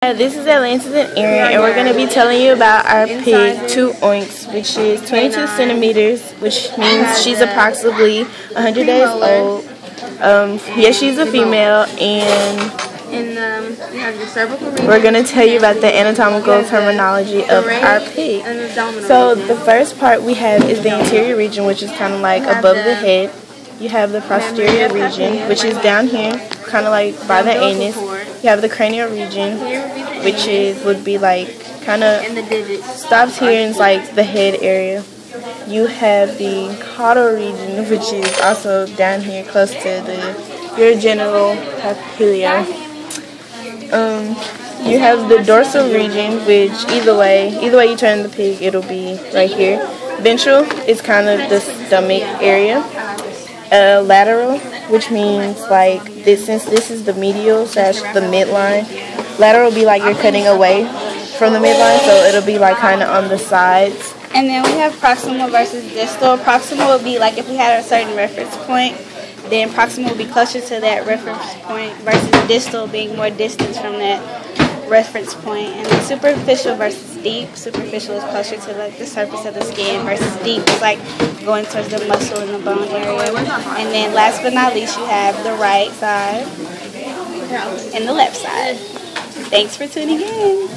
This is Atlantis and Aaron, and we're going to be telling you about our pig, 2 Oinks, which is 22 centimeters, which means she's approximately 100 days old. Yes, she's a female, and we're going to tell you about the anatomical terminology of our pig. So the first part we have is the anterior region, which is kind of like above the head. You have the posterior region, which is down here, kind of like by the anus. You have the cranial region, which would be like kind of stops here and it's like the head area. You have the caudal region, which is also down here close to your genital papilla. You have the dorsal region, which either way you turn the pig, it'll be right here. Ventral is kind of the stomach area. Lateral, which means like this, since this is the medial / the midline, lateral will be like you're cutting away from the midline, so it'll be like kind of on the sides. And then we have proximal versus distal. Proximal would be like if we had a certain reference point, then proximal would be closer to that reference point versus distal being more distance from that reference point. And then superficial versus deep. Superficial is closer to like the surface of the skin versus deep is like going towards the muscle and the bone area. And then last but not least, you have the right side and the left side. Thanks for tuning in.